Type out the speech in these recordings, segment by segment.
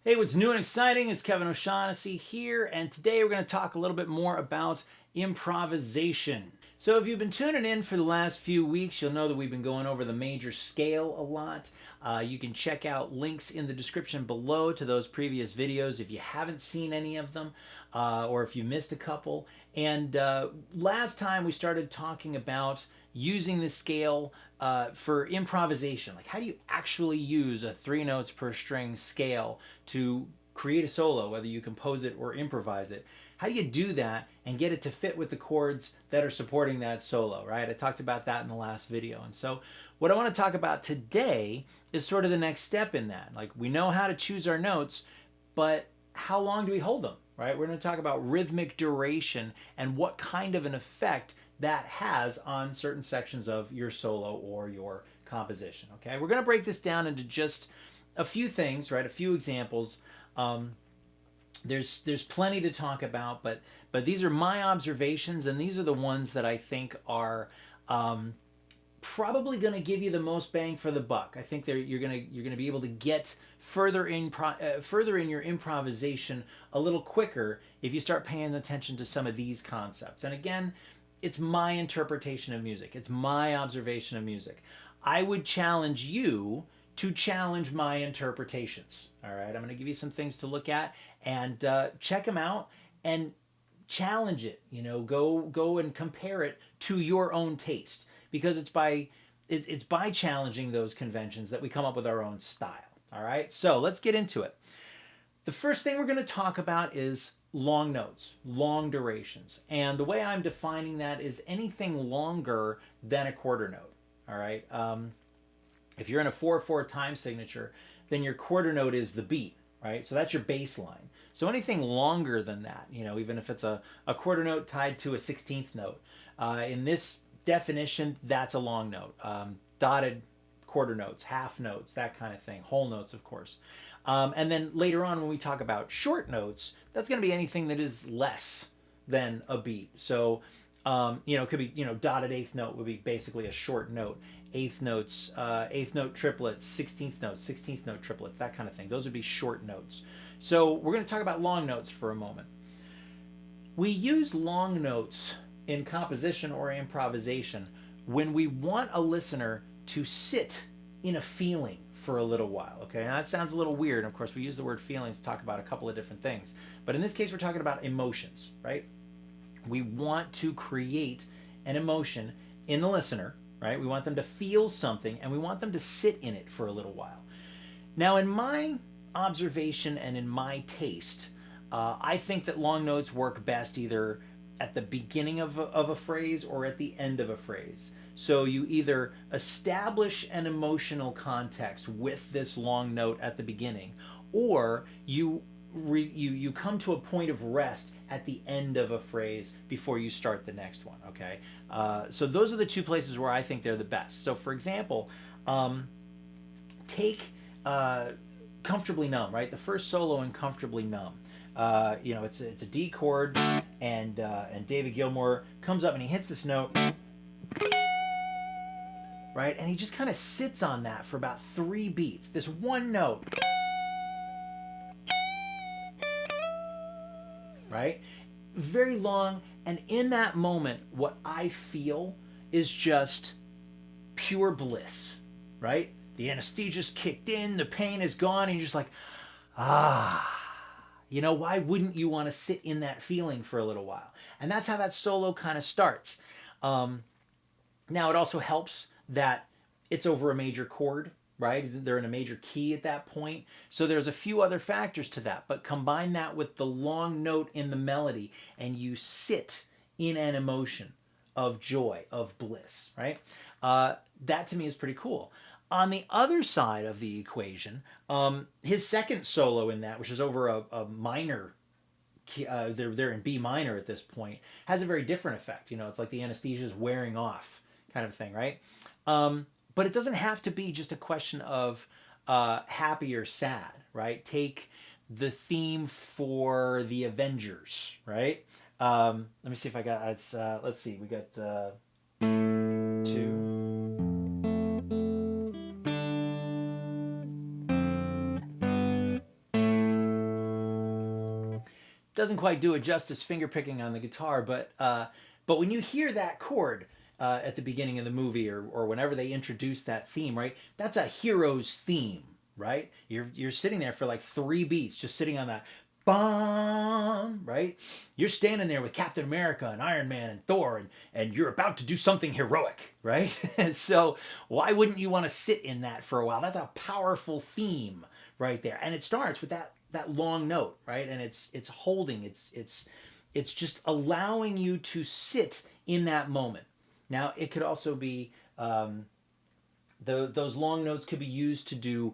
Hey, what's new and exciting? It's Kevin O'Shaughnessy here, and today we're going to talk a little bit more about improvisation. So if you've been tuning in for the last few weeks, you'll know that we've been going over the major scale a lot. You can check out links in the description below to those previous videos if you haven't seen any of them, or if you missed a couple. And last time we started talking about using the scale for improvisation. Like, how do you actually use a 3 notes per string scale to create a solo, whether you compose it or improvise it? How do you do that and get it to fit with the chords that are supporting that solo, right? I talked about that in the last video. And so what I want to talk about today is sort of the next step in that. Like, we know how to choose our notes, but how long do we hold them, right? We're going to talk about rhythmic duration and what kind of an effect that has on certain sections of your solo or your composition, okay? We're going to break this down into just a few things, right? A few examples. There's plenty to talk about, but these are my observations, and these are the ones that I think are probably going to give you the most bang for the buck. I think you're going to be able to get further in your improvisation a little quicker if you start paying attention to some of these concepts. And again, it's my interpretation of music. It's my observation of music. I would challenge you to challenge my interpretations. All right, I'm going to give you some things to look at and check them out and challenge it. You know, go and compare it to your own taste, because it's by challenging those conventions that we come up with our own style. All right, so let's get into it. The first thing we're going to talk about is long notes, long durations. And the way I'm defining that is anything longer than a quarter note. All right. If you're in a 4/4 time signature, then your quarter note is the beat, right? So that's your bass line. So anything longer than that, you know, even if it's a quarter note tied to a 16th note, in this definition, that's a long note. Dotted quarter notes, half notes, that kind of thing, whole notes, of course. And then later on, when we talk about short notes, that's going to be anything that is less than a beat. So, it could be, dotted eighth note would be basically a short note. Eighth notes, eighth note triplets, 16th note triplets, that kind of thing. Those would be short notes. So we're going to talk about long notes for a moment. We use long notes in composition or improvisation when we want a listener to sit in a feeling for a little while, okay? Now that sounds a little weird. Of course, we use the word feelings to talk about a couple of different things. But in this case, we're talking about emotions, right? We want to create an emotion in the listener, right? We want them to feel something, and we want them to sit in it for a little while. Now, in my observation and in my taste, I think that long notes work best either at the beginning of a phrase or at the end of a phrase. So you either establish an emotional context with this long note at the beginning, or you come to a point of rest at the end of a phrase before you start the next one, okay? So those are the two places where I think they're the best. So for example, take Comfortably Numb, right? The first solo in Comfortably Numb. It's a D chord, and David Gilmour comes up and he hits this note, right? And he just kind of sits on that for about 3 beats. This one note, right? Very long. And in that moment, what I feel is just pure bliss, right? The anesthesia's kicked in, the pain is gone, and you're just like, why wouldn't you want to sit in that feeling for a little while? And that's how that solo kind of starts. Now, it also helps that it's over a major chord, right? They're in a major key at that point. So there's a few other factors to that, but combine that with the long note in the melody, and you sit in an emotion of joy, of bliss, right? That to me is pretty cool. On the other side of the equation, his second solo in that, which is over a minor key, they're in B minor at this point, has a very different effect. It's like the anesthesia is wearing off kind of thing, right? But it doesn't have to be just a question of happy or sad, right? Take the theme for the Avengers, right? Let me see if I got, let's see, we got 2. doesn't quite do it justice finger picking on the guitar, but when you hear that chord at the beginning of the movie or whenever they introduce that theme, right? That's a hero's theme, right? You're sitting there for like 3 beats, just sitting on that bum, right? You're standing there with Captain America and Iron Man and Thor, and you're about to do something heroic, right? So why wouldn't you want to sit in that for a while? That's a powerful theme right there, and it starts with that long note, right? And it's holding, it's just allowing you to sit in that moment. Now it could also be those long notes could be used to do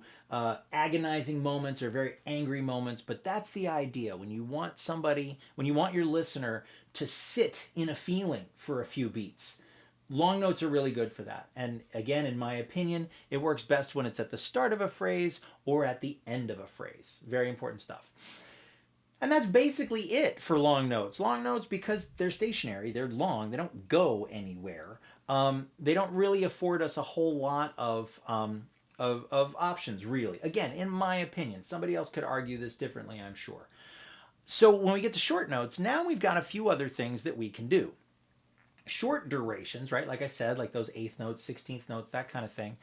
agonizing moments or very angry moments, but that's the idea. When you want your listener to sit in a feeling for a few beats, long notes are really good for that. And again, in my opinion, it works best when it's at the start of a phrase or at the end of a phrase. Very important stuff. And that's basically it for long notes. Long notes, because they're stationary, they're long, they don't go anywhere. They don't really afford us a whole lot of options, really. Again, in my opinion, somebody else could argue this differently, I'm sure. So when we get to short notes, now we've got a few other things that we can do. Short durations, right? Like I said, like those 8th notes, 16th notes, that kind of thing,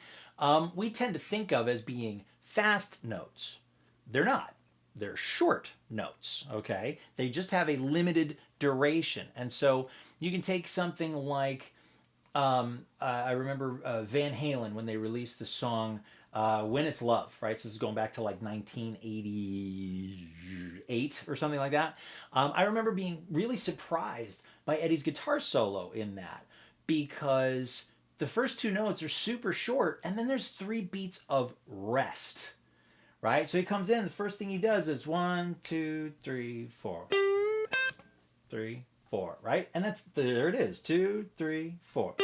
we tend to think of as being fast notes. They're not. They're short notes, okay? They just have a limited duration. And so you can take something like, I remember Van Halen when they released the song When It's Love, right? So this is going back to like 1988 or something like that. I remember being really surprised by Eddie's guitar solo in that, because the first 2 notes are super short and then there's 3 beats of rest. Right? So he comes in, the first thing he does is 1, 2, 3, 4. 3, 4, right? And there it is. 2, 3, 4.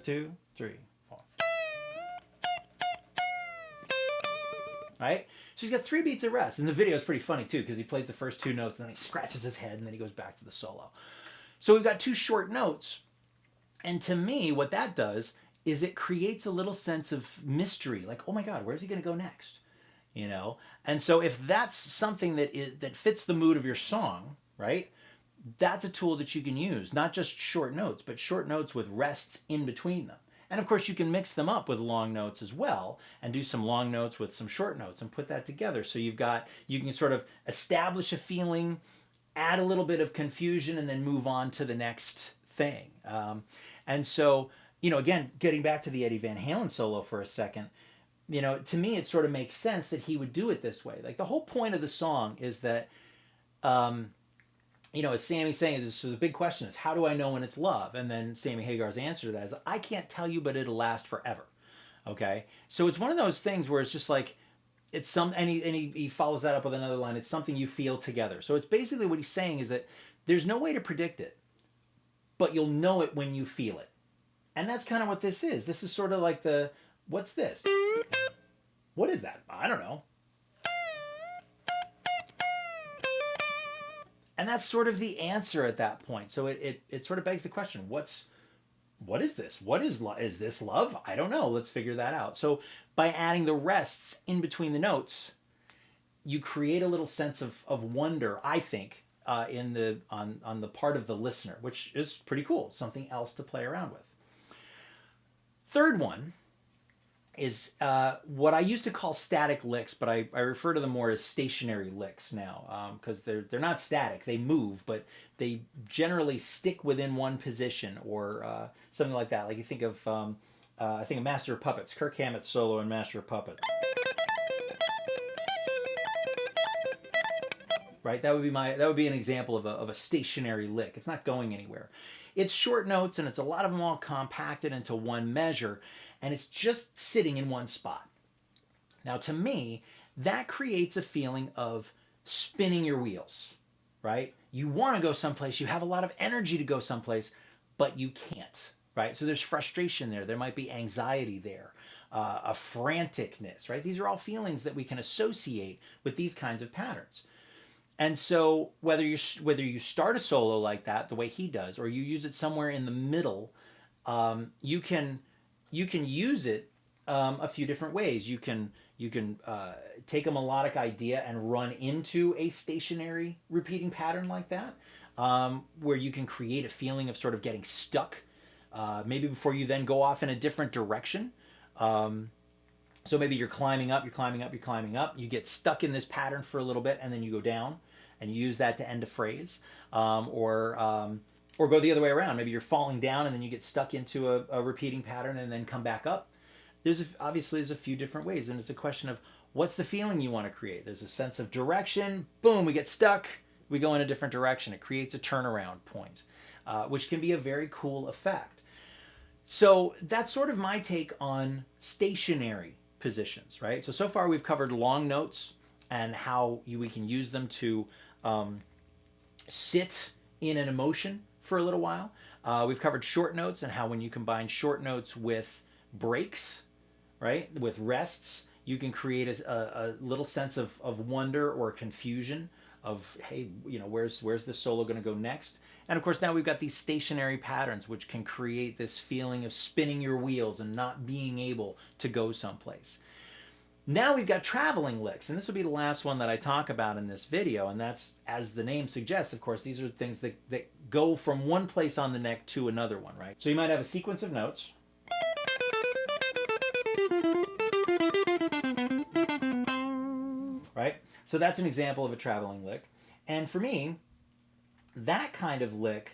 2, 3, 4. Right? So he's got 3 beats of rest. And the video is pretty funny too, because he plays the first 2 notes and then he scratches his head and then he goes back to the solo. So we've got 2 short notes. And to me, what that does is it creates a little sense of mystery. Like, oh my God, where's he going to go next? You know, and so if that's something that fits the mood of your song, right, that's a tool that you can use. Not just short notes, but short notes with rests in between them. And of course you can mix them up with long notes as well and do some long notes with some short notes and put that together. So you can sort of establish a feeling, add a little bit of confusion, and then move on to the next thing. And so, you know, again, getting back to the Eddie Van Halen solo for a second, you know, to me, it sort of makes sense that he would do it this way. Like the whole point of the song is that, you know, as Sammy's saying, so the big question is, how do I know when it's love? And then Sammy Hagar's answer to that is, I can't tell you, but it'll last forever. Okay. So it's one of those things where it's just like, it's and he follows that up with another line. It's something you feel together. So it's basically what he's saying is that there's no way to predict it, but you'll know it when you feel it. And that's kind of what this is. This is sort of like what's this? What is that? I don't know. And that's sort of the answer at that point. So it sort of begs the question, what is this? Is this love? I don't know. Let's figure that out. So by adding the rests in between the notes, you create a little sense of wonder, I think, on the part of the listener, which is pretty cool. Something else to play around with. Third one is what I used to call static licks, but I refer to them more as stationary licks now, because they're not static. They move, but they generally stick within one position or something like that. Like you think of, I think of Master of Puppets, Kirk Hammett's solo in Master of Puppets. Right, that would be an example of a stationary lick. It's not going anywhere. It's short notes, and it's a lot of them all compacted into one measure, and it's just sitting in one spot. Now, to me, that creates a feeling of spinning your wheels, right? You want to go someplace, you have a lot of energy to go someplace, but you can't, right? So there's frustration there. There might be anxiety there, a franticness, right? These are all feelings that we can associate with these kinds of patterns. And so whether you start a solo like that, the way he does, or you use it somewhere in the middle, you can use it a few different ways. You can You can take a melodic idea and run into a stationary repeating pattern like that, where you can create a feeling of sort of getting stuck, maybe before you then go off in a different direction. So maybe you're climbing up, you're climbing up, you're climbing up. You get stuck in this pattern for a little bit, and then you go down, and you use that to end a phrase, or go the other way around. Maybe you're falling down, and then you get stuck into a repeating pattern, and then come back up. Obviously there's a few different ways, and it's a question of what's the feeling you want to create. There's a sense of direction. Boom, we get stuck. We go in a different direction. It creates a turnaround point, which can be a very cool effect. So that's sort of my take on stationary positions, right? So far we've covered long notes and how we can use them to sit in an emotion for a little while. We've covered short notes and how when you combine short notes with breaks, right, with rests, you can create a little sense of wonder or confusion of, hey, where's this solo going to go next? And of course, now we've got these stationary patterns, which can create this feeling of spinning your wheels and not being able to go someplace. Now we've got traveling licks, and this will be the last one that I talk about in this video, and that's, as the name suggests, of course, these are things that go from one place on the neck to another one, right? So you might have a sequence of notes. Right? So that's an example of a traveling lick. And for me, that kind of lick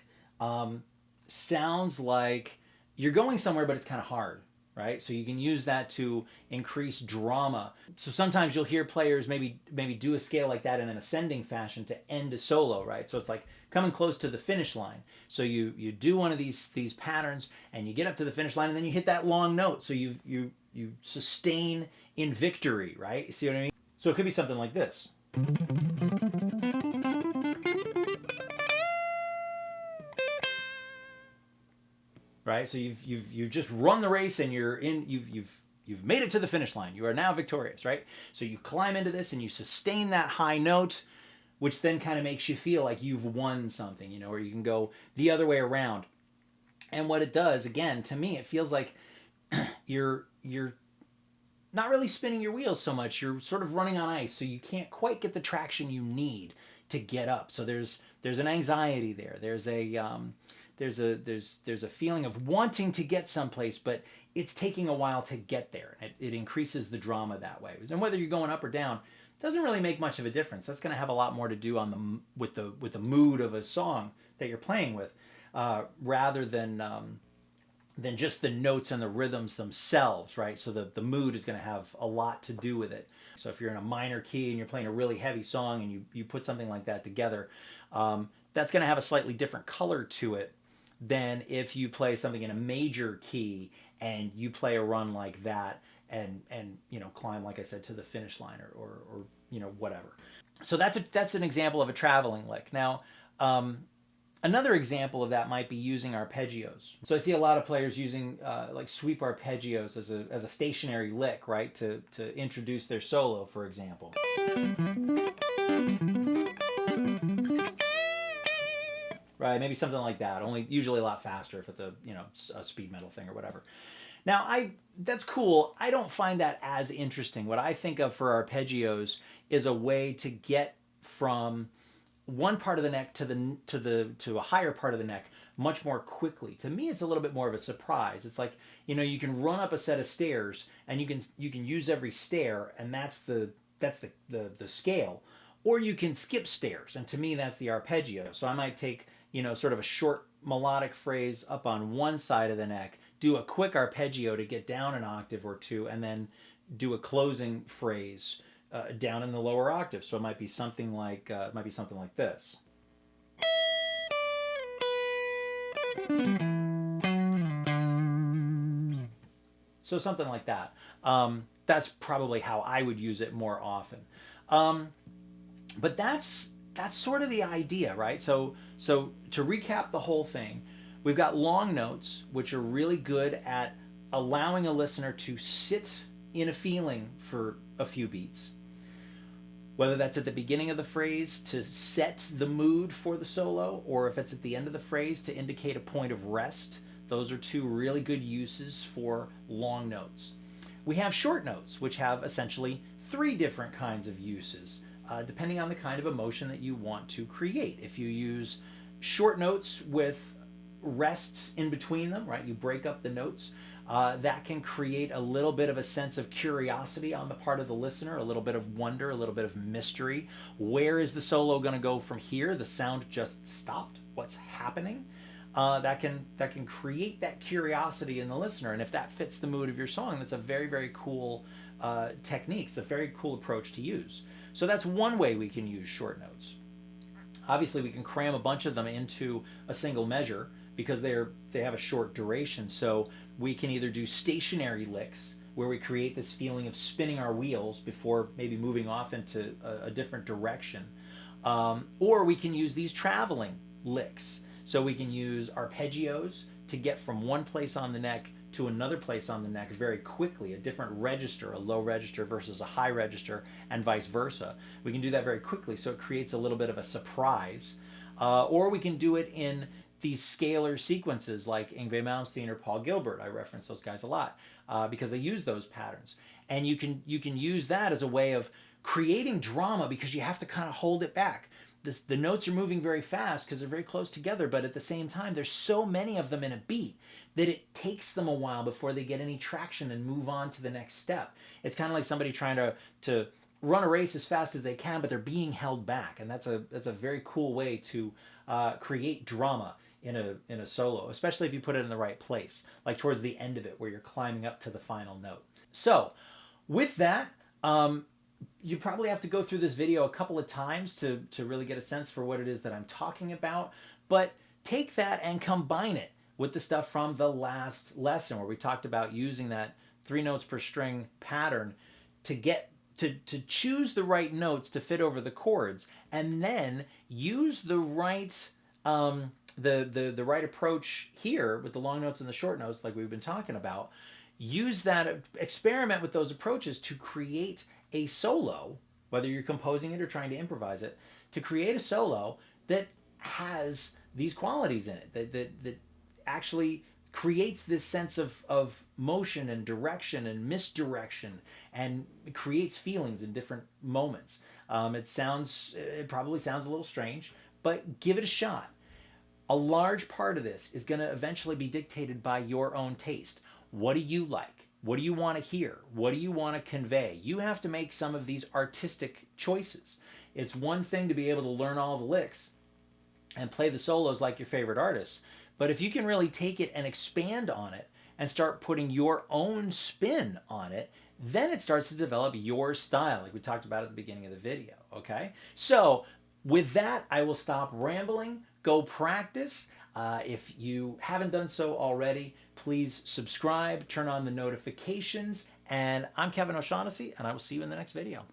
sounds like you're going somewhere, but it's kind of hard, right? So you can use that to increase drama. So sometimes you'll hear players maybe do a scale like that in an ascending fashion to end a solo, right? So it's like coming close to the finish line. So you do one of these patterns, and you get up to the finish line, and then you hit that long note. So you sustain in victory, right? You see what I mean? So it could be something like this. Right? So you've just run the race, and you've made it to the finish line. You are now victorious, right? So you climb into this and you sustain that high note, which then kind of makes you feel like you've won something, or you can go the other way around. And what it does, again, to me, it feels like you're not really spinning your wheels so much. You're sort of running on ice, so you can't quite get the traction you need to get up. So there's an anxiety there. There's a feeling of wanting to get someplace, but it's taking a while to get there. It increases the drama that way. And whether you're going up or down doesn't really make much of a difference. That's going to have a lot more to do with the mood of a song that you're playing with, rather than just the notes and the rhythms themselves, right? So the mood is going to have a lot to do with it. So if you're in a minor key and you're playing a really heavy song and you put something like that together, that's going to have a slightly different color to it than if you play something in a major key and you play a run like that and climb, like I said, to the finish line or whatever. So that's an example of a traveling lick. Now, another example of that might be using arpeggios. So I see a lot of players using like sweep arpeggios as a stationary lick, right, to introduce their solo, for example. Right, maybe something like that. Only usually a lot faster if it's a speed metal thing or whatever. Now that's cool. I don't find that as interesting. What I think of for arpeggios is a way to get from one part of the neck to a higher part of the neck much more quickly. To me, it's a little bit more of a surprise. It's like, you can run up a set of stairs and you can use every stair, and that's the scale, or you can skip stairs, and to me that's the arpeggio. So I might take sort of a short melodic phrase up on one side of the neck, do a quick arpeggio to get down an octave or two, and then do a closing phrase down in the lower octave. So it might be something like this. So something like that. That's probably how I would use it more often. But that's sort of the idea, right? So to recap the whole thing, we've got long notes, which are really good at allowing a listener to sit in a feeling for a few beats. Whether that's at the beginning of the phrase to set the mood for the solo, or if it's at the end of the phrase to indicate a point of rest. Those are two really good uses for long notes. we have short notes, which have essentially 3 different kinds of uses, depending on the kind of emotion that you want to create. If you use short notes with rests in between them, right? You break up the notes. That can create a little bit of a sense of curiosity on the part of the listener, a little bit of wonder, a little bit of mystery. Where is the solo going to go from here? The sound just stopped. What's happening? That can create that curiosity in the listener, and if that fits the mood of your song, that's a very, very cool technique. It's a very cool approach to use. So that's one way we can use short notes. Obviously, we can cram a bunch of them into a single measure because they have a short duration. So we can either do stationary licks, where we create this feeling of spinning our wheels before maybe moving off into a different direction, or we can use these traveling licks. So we can use arpeggios to get from one place on the neck to another place on the neck very quickly, a different register, a low register versus a high register, and vice versa. We can do that very quickly, so it creates a little bit of a surprise. Or we can do it in these scalar sequences like Yngwie Malmsteen or Paul Gilbert. I reference those guys a lot because they use those patterns. And you can use that as a way of creating drama because you have to kind of hold it back. The notes are moving very fast because they're very close together, but at the same time, there's so many of them in a beat that it takes them a while before they get any traction and move on to the next step. It's kind of like somebody trying to run a race as fast as they can, but they're being held back, and that's a very cool way to create drama in a solo, especially if you put it in the right place, like towards the end of it where you're climbing up to the final note. So with that, you probably have to go through this video a couple of times to really get a sense for what it is that I'm talking about, but take that and combine it with the stuff from the last lesson where we talked about using that 3 notes per string pattern to get to choose the right notes to fit over the chords, and then use the right the right approach here with the long notes and the short notes like we've been talking about. Use that, experiment with those approaches to create a solo, whether you're composing it or trying to improvise it, to create a solo that has these qualities in it, that actually creates this sense of motion and direction and misdirection, and creates feelings in different moments. It probably sounds a little strange, but give it a shot. A large part of this is going to eventually be dictated by your own taste. What do you like? What do you want to hear? What do you want to convey? You have to make some of these artistic choices. It's one thing to be able to learn all the licks and play the solos like your favorite artists, but if you can really take it and expand on it and start putting your own spin on it, then it starts to develop your style, like we talked about at the beginning of the video, okay? So with that, I will stop rambling. Go practice. If you haven't done so already, please subscribe, turn on the notifications, and I'm Kevin O'Shaughnessy, and I will see you in the next video.